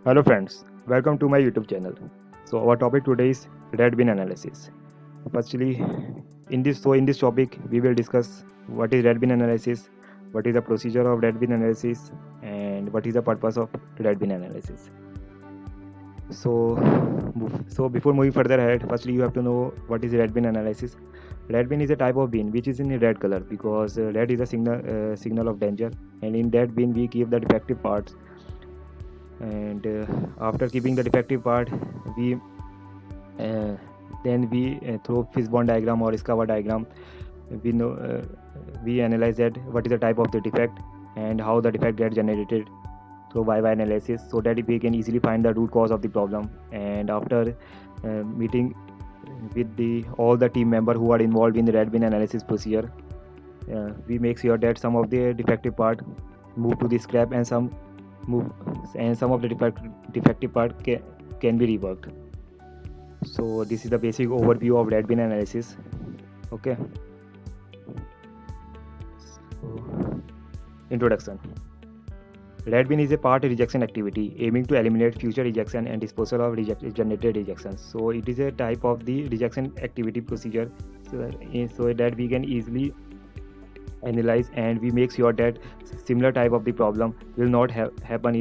Hello friends, welcome to my YouTube channel. So our topic today is red bin analysis. Firstly, in this topic we will discuss what is red bin analysis, what is the procedure of red bin analysis, and what is the purpose of red bin analysis. So before moving further ahead, firstly you have to know what is red bin analysis. Red bin is a type of bin which is in red color because red is a signal of danger, and in that bin we keep the defective parts, and after keeping the defective part we uh, then we through fishbone diagram or Iskawa diagram we know we analyze that what is the type of the defect and how the defect gets generated through YY analysis, so that we can easily find the root cause of the problem. And after meeting with the all the team member who are involved in the red bin analysis procedure, we make sure that some of the defective part move to the scrap and move some of the defective part can be reworked. So this is the basic overview of red bin analysis. Okay. So, introduction. Red bin is a part rejection activity aiming to eliminate future rejection and disposal of generated rejections. So it is a type of the rejection activity procedure, so that we can easily analyze and we make sure that similar type of the problem will not happen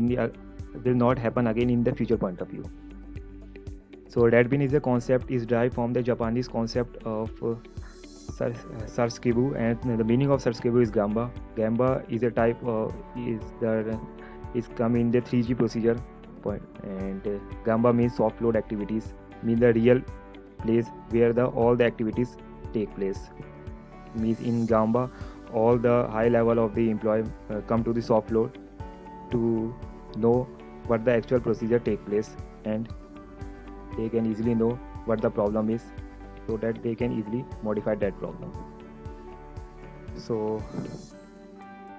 again in the future point of view. So red bin is a concept is derived from the Japanese concept of Sarskibu, and the meaning of Sarskibu is Gamba. Gamba is a type is come in the 3G procedure point, and Gamba means soft load activities, mean the real place where all the activities take place. Means in Gamba, all the high level of the employee come to the soft load to know what the actual procedure take place, and they can easily know what the problem is, so that they can easily modify that problem. So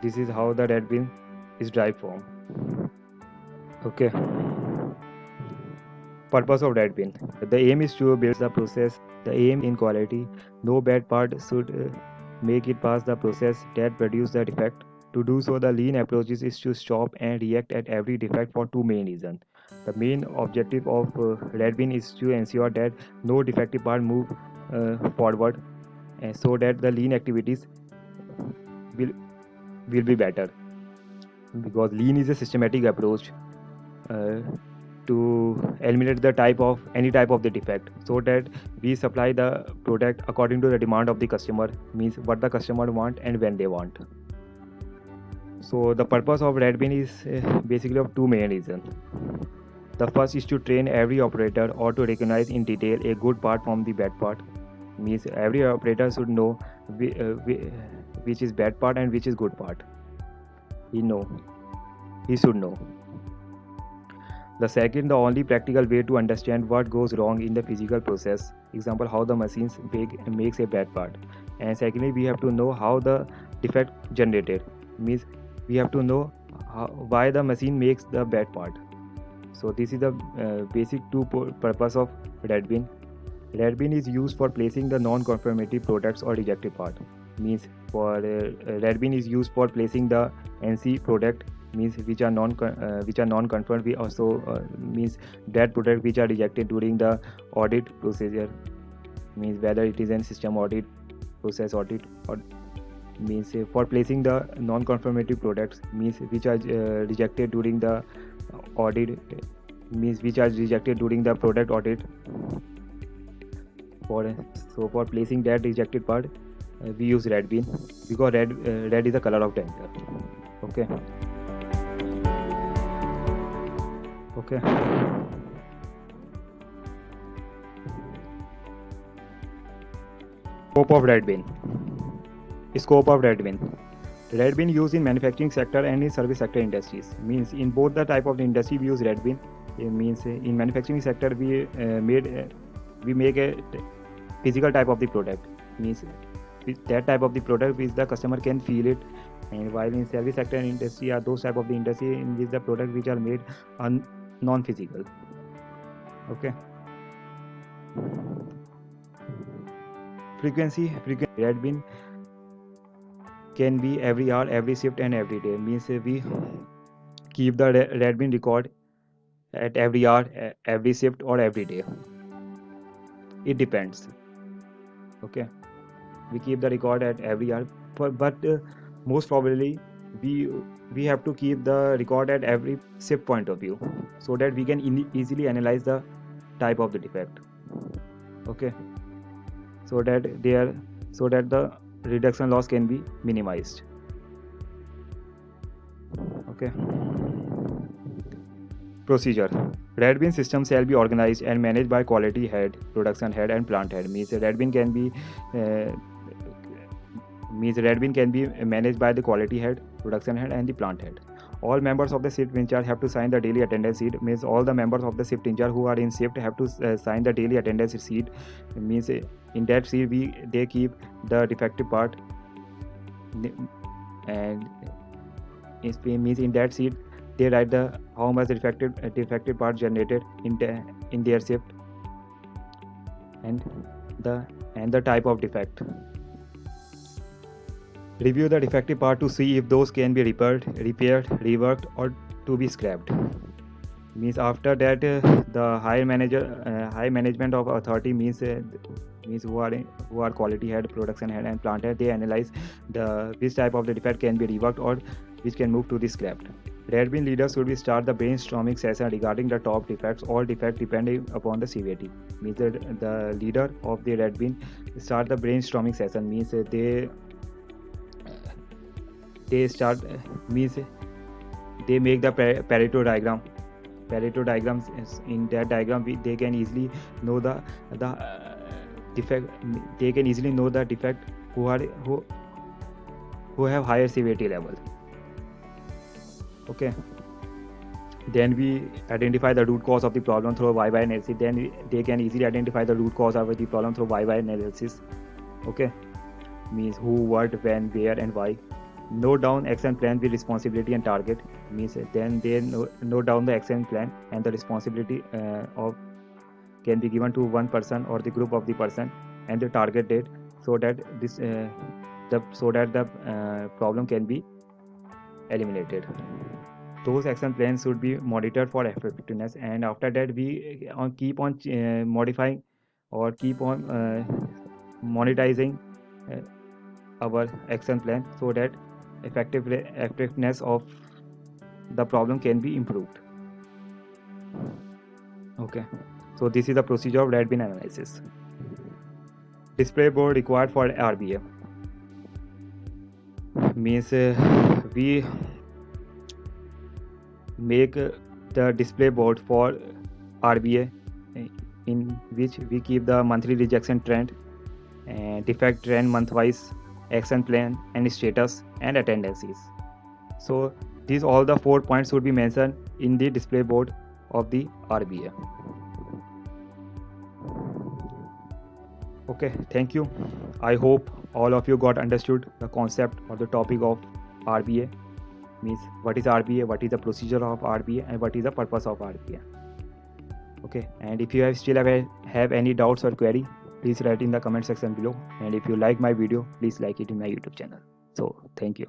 this is how the red bin is derived from. Okay. Purpose of red bin. The aim is to build the process. The aim in quality. No bad part should make it past the process that produce the defect. To do so, the lean approaches is to stop and react at every defect for two main reasons. The main objective of red bin is to ensure that no defective part move forward, so that the lean activities will will be better, because lean is a systematic approach uh, to eliminate the any type of the defect, so that we supply the product according to the demand of the customer, means what the customer want and when they want. So the purpose of red bin is basically of two main reasons. The first is to train every operator or to recognize in detail a good part from the bad part, means every operator should know which is bad part and which is good part. He should know. The second, the only practical way to understand what goes wrong in the physical process, example how the machines makes a bad part. And secondly, we have to know how the defect generated, means we have to know why the machine makes the bad part. So this is the basic purpose of red bin. Red bin is used for placing the non-conformity products or rejected part. Means for red bin is used for placing the NC product, means which are non-conformed. We also means that product which are rejected during the audit procedure, means whether it is in system audit, process audit, or means for placing the non-conformity products, means which are rejected during the audit, means which are rejected during the product audit. For placing that rejected part, we use red bin, because red is the color of danger. Okay. Okay. Scope of red bin. Scope of red bin. Red bin used in manufacturing sector and in service sector industries. Means in both the type of the industry we use red bin. It means in manufacturing sector we make a physical type of the product. Means that type of the product which the customer can feel it, and while in service sector and industry are those type of the industry in which the product which are made non-physical. Okay. Frequency red bin can be every hour, every shift, and every day. Means we keep the red bin record at every hour, every shift, or every day. It depends. Okay, we keep the record at every hour, but most probably we we have to keep the record at every shift point of view, so that we can easily analyze the type of the defect. Okay, so that the reduction loss can be minimized. Okay. Procedure. Red bin system shall be organized and managed by quality head, production head, and plant head. Means red bin can be managed by the quality head, production head, and the plant head. All members of the shift in charge have to sign the daily attendance sheet. Means all the members of the shift in charge who are in shift have to sign the daily attendance sheet. Means in that sheet they keep the defective part, and it means in that sheet they write the how much defective part generated in their shift, and the type of defect. Review the defective part to see if those can be repaired, reworked, or to be scrapped. Means after that the high management of authority means who are quality head, production head, and plant head, they analyze which type of the defect can be reworked or which can move to the scrapped. Red bin leaders should start the brainstorming session regarding the top defects or defect depending upon the severity. Means the leader of the red bin start the brainstorming session. Means they start means they make the Pareto diagram. Pareto diagrams, in that diagram they can easily know the defect. They can easily know the defect who have higher severity level. Okay, then we identify the root cause of the problem through why analysis. Then they can easily identify the root cause of the problem through why analysis. Okay, means who, what, when, where, and why. Note down action plan with responsibility and target. Means then they note down the action plan, and the responsibility of can be given to one person or the group of the person, and the target date, so that the problem can be eliminated. Those action plans should be monitored for effectiveness, and after that we keep on modifying or keep on monetizing our action plan, so that effectiveness of the problem can be improved. Okay, so this is the procedure of red bin analysis. Display board required for RBA. Means we make the display board for RBA, in which we keep the monthly rejection trend, defect trend month-wise, action plan and status, and attendances. So these all the 4 points should be mentioned in the display board of the RBA. Okay, thank you. I hope all of you got understood the concept or the topic of RBA. Means what is RBA, what is the procedure of RBA, and what is the purpose of RBA. Okay, and if you still have any doubts or query, please write in the comment section below, and if you like my video, please like it in my YouTube channel. So thank you.